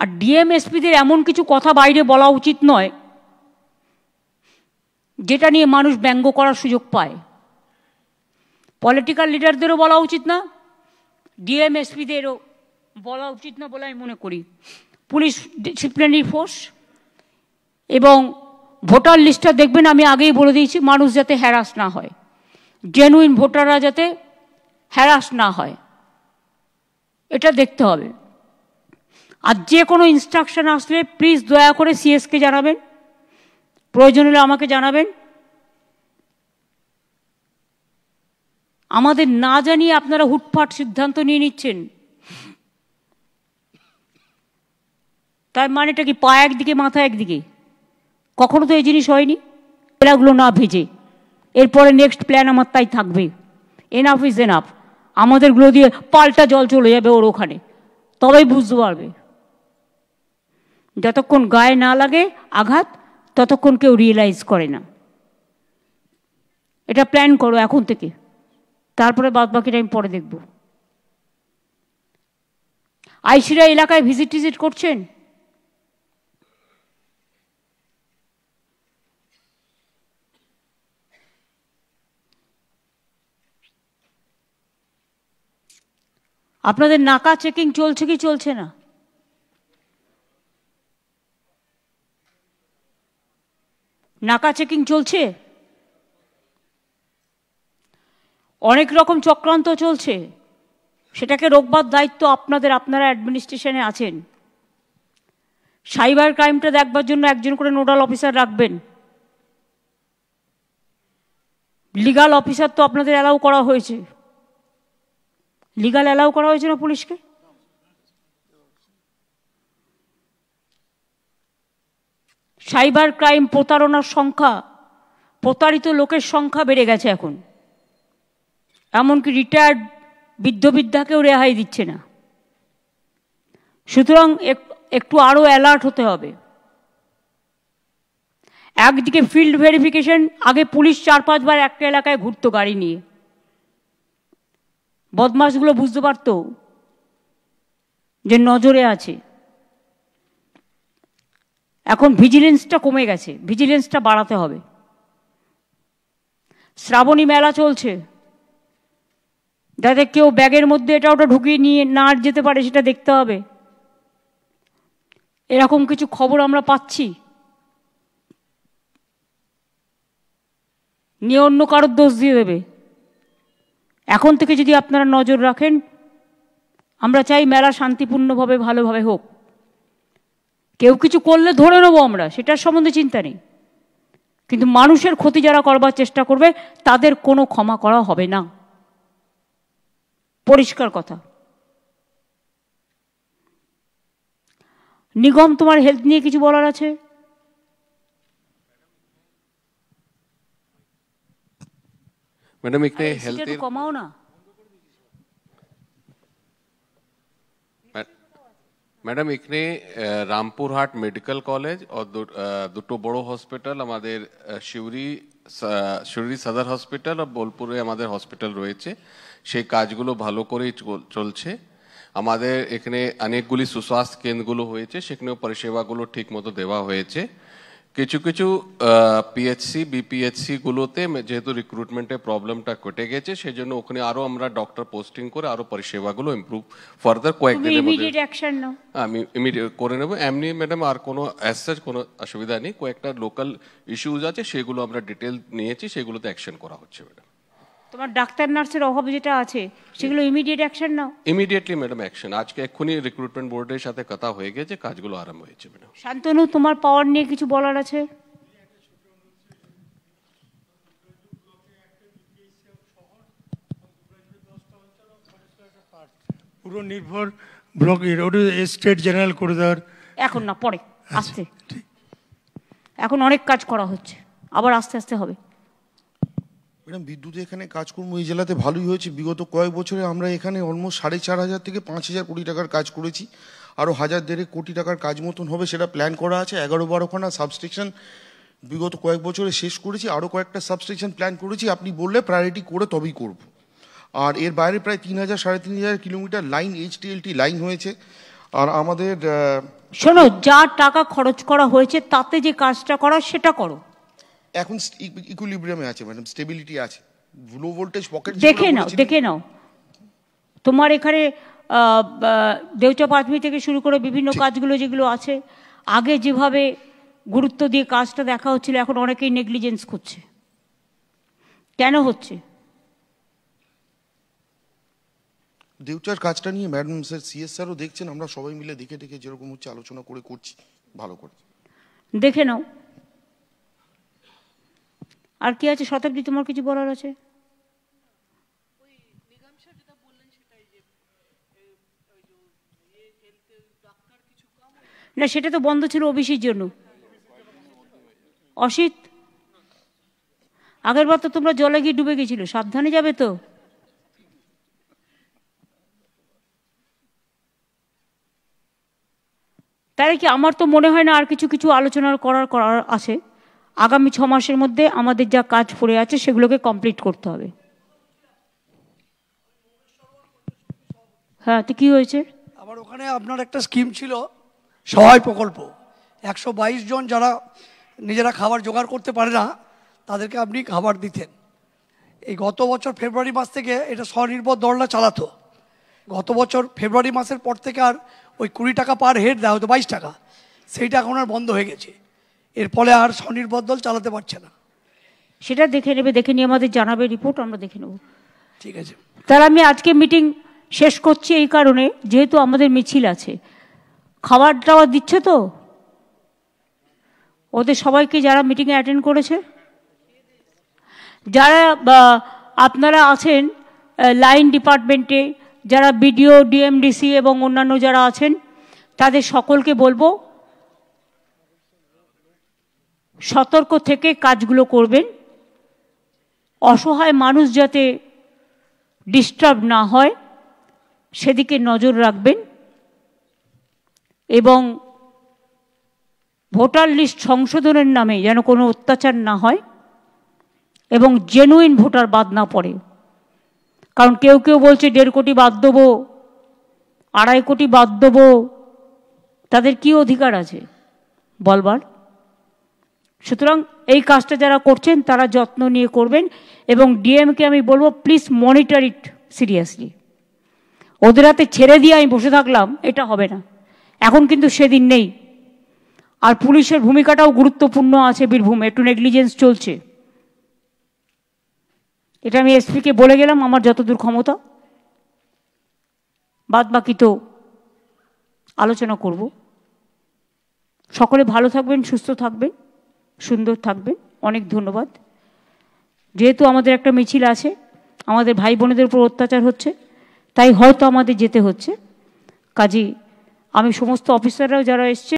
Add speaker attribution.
Speaker 1: আর ডিএমএসপিদের এমন কিছু কথা বাইরে বলা উচিত নয় যেটা নিয়ে মানুষ ব্যঙ্গ করার সুযোগ পায়। পলিটিক্যাল লিডারদেরও বলা উচিত না, ডিএমএসপিদেরও বলা উচিত না বলে আমি মনে করি। পুলিশ ডিসিপ্লিনারি ফোর্স এবং ভোটার লিস্টটা দেখবেন, আমি আগেই বলে দিয়েছি, মানুষ যাতে হ্যারাস না হয়, জেনুইন ভোটাররা যাতে হ্যারাস না হয়, এটা দেখতে হবে। আর যে কোনো ইনস্ট্রাকশন আসলে প্লিজ দয়া করে সিএসকে জানাবেন, প্রয়োজন হলে আমাকে জানাবেন। আমাদের না জানিয়ে আপনারা হুটফাট সিদ্ধান্ত নিয়ে নিচ্ছেন, তার মানেটা কি? পা একদিকে মাথা একদিকে। কখনো তো এই জিনিস হয়নি। এগুলো না ভেজে এরপরে নেক্সট প্ল্যান আমার তাই থাকবে। Enough is enough. আমাদেরগুলো দিয়ে পাল্টা জল চলে যাবে ওর ওখানে, তবেই বুঝতে পারবে। যতক্ষণ গায়ে না লাগে আঘাত, ততক্ষণ কেউ রিয়েলাইজ করে না। এটা প্ল্যান করো এখন থেকে, তারপরে বাদ বাকিটা আমি পরে দেখব। আইসিরা এলাকায় ভিজিট করছেন? আপনাদের নাকা চেকিং চলছে কি চলছে না? নাকা চেকিং চলছে? অনেক রকম চক্রান্ত চলছে, সেটাকে রোকবার দায়িত্ব আপনাদের। আপনারা অ্যাডমিনিস্ট্রেশনে আছেন। সাইবার ক্রাইমটা দেখবার জন্য একজন করে নোডাল অফিসার রাখবেন। লিগাল অফিসার তো আপনাদের অ্যালাউ করা হয়েছে। লিগাল অ্যালাউ করা হয়েছে না পুলিশকে? সাইবার ক্রাইম, প্রতারণার সংখ্যা, প্রতারিত লোকের সংখ্যা বেড়ে গেছে এখন। এমনকি রিটায়ার্ড বৃদ্ধকেও রেহাই দিচ্ছে না। সুতরাং একটু আরো অ্যালার্ট হতে হবে। একদিকে ফিল্ড ভেরিফিকেশন, আগে পুলিশ 4-5 বার একটা এলাকায় ঘুরতো গাড়ি নিয়ে, বদমাশগুলো বুঝতে পারত যে নজরে আছে। এখন ভিজিলেন্সটা কমে গেছে, ভিজিলেন্সটা বাড়াতে হবে। শ্রাবণী মেলা চলছে, যাতে কেউ ব্যাগের মধ্যে এটা ওটা ঢুকিয়ে নিয়ে না যেতে পারে সেটা দেখতে হবে। এরকম কিছু খবর আমরা পাচ্ছি, নিয়ে অন্য কারোর দোষ দিয়ে দেবে। এখন থেকে যদি আপনারা নজর রাখেন, আমরা চাই মেলা শান্তিপূর্ণভাবে ভালোভাবে হোক। কেউ কিছু করলে ধরে নেবো আমরা, সেটার সম্বন্ধে চিন্তা নেই, কিন্তু মানুষের ক্ষতি যারা করবার চেষ্টা করবে তাদের কোনো ক্ষমা করা হবে না। পরিষ্কার কথা। নিগম, তোমার হেলথ নিয়ে কিছু বলার আছে?
Speaker 2: मैडम एक हेल्थ
Speaker 1: कमाओ ना।
Speaker 2: मैडम এখানে রামপুরহাট মেডিকেল কলেজ और দুটো বড় হসপিটাল, আমাদের শিউরি সদর হসপিটাল আর বোলপুরে আমাদের হসপিটাল রয়েছে। সেই কাজগুলো ভালো করেই চলছে। আমাদের এখানে অনেকগুলি সুস্বাস্থ্য কেন্দ্রগুলো হয়েছে, সেখানেও পরিষেবাগুলো ঠিক মতো দেওয়া হয়েছে। কিছু কিছু পিএইচসি বিপিএইচসি গুলোতে যেহেতু রিক্রুটমেন্টের প্রবলেমটা কেটে গেছে, সেজন্য ওখানে আরো আমরা ডক্টর পোস্টিং করে আরো পরিষেবাগুলো ইমপ্রুভ ফার্দার কয়েকদিনের মধ্যে আমি ইমিডিয়েট করে নেব। এমনি ম্যাডাম আর কোনো অ্যাজ সাচ কোনো অসুবিধা নেই। কয়েকটা লোকাল ইস্যুজ আছে, সেগুলো আমরা ডিটেল নিয়েছি, সেগুলোতে অ্যাকশন করা হচ্ছে ম্যাডাম।
Speaker 1: তোমার ডাক্তার নার্সের অভাব যেটা আছে সেগুলো ইমিডিয়েট অ্যাকশন নাও।
Speaker 2: Immediately madam action. আজকে এক্ষুনি রিক্রুটমেন্ট বোর্ডের সাথে কথা হয়ে গেছে, কাজগুলো আরম্ভ হয়েছে ম্যাডাম।
Speaker 1: শান্তনু, তোমার পাওয়ার নিয়ে কিছু বলার আছে?
Speaker 3: পুরো নির্ভর ব্লক স্টেট জেনারেল করে দেওয়ার।
Speaker 1: এখন না, পরে আস্তে। এখন অনেক কাজ করা হচ্ছে, আবার আস্তে আস্তে হবে।
Speaker 4: ম্যাডাম, বিদ্যুৎ এখানে কাজকর্ম এই জেলাতে ভালোই হয়েছে। বিগত কয়েক বছরে আমরা এখানে অলমোস্ট 4,500 থেকে 5,000 কোটি টাকার কাজ করেছি। আরও 1,000-1,500 কোটি টাকার কাজ মতন হবে, সেটা প্ল্যান করা আছে। 11-12খানা সাবস্টেশন বিগত কয়েক বছরে শেষ করেছি। আরও কয়েকটা সাবস্টেশন প্ল্যান করেছি। আপনি বললে প্রায়োরিটি করে তবেই করব। আর এর বাইরে প্রায় 3,000-3,500 কিলোমিটার লাইন HTLT লাইন হয়েছে। আর আমাদের
Speaker 1: শোনো, যা টাকা খরচ করা হয়েছে তাতে যে কাজটা করা সেটা করো।
Speaker 4: এখন ইকুইলিব্রিয়ামে আছে ম্যাডাম, স্টেবিলিটি আছে। লো ভোল্টেজ পকেট
Speaker 1: দেখে নাও তোমার এখানে দেউচা পাঁচমি থেকে শুরু করে বিভিন্ন কাজগুলো যেগুলো আছে, আগে যেভাবে গুরুত্ব দিয়ে কাজটা দেখা হচ্ছিল, এখন অনেকেই নেগলিজেন্স করছে। কেন হচ্ছে?
Speaker 4: দেউচার কাজটা নিয়ে ম্যাডাম স্যার, সিএস স্যারও দেখছেন, আমরা সবাই মিলে দেখে যেরকম হচ্ছে আলোচনা করে করছি ভালো করে।
Speaker 1: দেখে নাও। আর কি আছে শতাব্দী, তোমার কিছু বলার আছে? না, সেটা তো বন্ধ ছিল ওবিসির জন্য। অসিত, আগের বার তো তোমরা জলে গিয়ে ডুবে গেছিল, সাবধানে যাবে তো। তাই কি, আমার তো মনে হয় না আর কিছু আলোচনা করার আছে। আগামী 6 মাসের মধ্যে আমাদের যা কাজ পড়ে আছে সেগুলোকে কমপ্লিট করতে হবে। হ্যাঁ, তো কি হয়েছে?
Speaker 5: আবার ওখানে আপনার একটা স্কিম ছিল সহায় প্রকল্প, 122 জন যারা নিজেরা খাবার জোগাড় করতে পারে না তাদেরকে আপনি খাবার দিতেন। এই গত বছর ফেব্রুয়ারি মাস থেকে এটা স্বনির্ভর দলটা চালাতো। গত বছর ফেব্রুয়ারি মাসের পর থেকে আর ওই 20 টাকা পার হেড দেওয়া হতো, 22 টাকা, সেইটা এখন আর বন্ধ হয়ে গেছে। এর ফলে আর স্বনির্ভর দল চালাতে পারছে না।
Speaker 1: সেটা দেখে নেবে, দেখে নিয়ে আমাদের জানাবে, রিপোর্ট আমরা দেখে নেব।
Speaker 5: ঠিক আছে,
Speaker 1: তাহলে আমি আজকে মিটিং শেষ করছি এই কারণে, যেহেতু আমাদের মিছিল আছে। খাবার টাবার দিচ্ছে তো ওদের সবাইকে, যারা মিটিংয়ে অ্যাটেন্ড করেছে, যারা আপনারা আছেন লাইন ডিপার্টমেন্টে, যারা বিডিও, ডিএমডিসি এবং অন্যান্য যারা আছেন, তাদের সকলকে বলবো সতর্ক থেকে কাজগুলো করবেন। অসহায় মানুষ যাতে ডিস্টার্ব না হয় সেদিকে নজর রাখবেন, এবং ভোটার লিস্ট সংশোধনের নামে যেন কোনো অত্যাচার না হয় এবং জেনুইন ভোটার বাদ না পড়ে। কারণ কেউ বলছে 1.5 কোটি বাদ দেবো, 2.5 কোটি বাদ দেবো, তাদের কি অধিকার আছে বলবার? সুতরাং এই কাজটা যারা করছেন তারা যত্ন নিয়ে করবেন, এবং ডিএমকে আমি বলবো প্লিজ মনিটর ইট সিরিয়াসলি। ওদের হাতে ছেড়ে দিয়ে আমি বসে থাকলাম, এটা হবে না। এখন কিন্তু সেদিন নেই। আর পুলিশের ভূমিকাটাও গুরুত্বপূর্ণ আছে বীরভূমে, একটু নেগলিজেন্স চলছে। এটা আমি এসপিকে বলে গেলাম আমার যতদূর ক্ষমতা, বাদ বাকি তো আলোচনা করব। সকলে ভালো থাকবেন, সুস্থ থাকবেন, সুন্দর থাকবেন। অনেক ধন্যবাদ। যেহেতু আমাদের একটা মিছিল আছে, আমাদের ভাই বোনেদের উপর অত্যাচার হচ্ছে, তাই হয়তো আমাদের যেতে হচ্ছে। কাজেই আমি সমস্ত অফিসাররাও যারা এসছে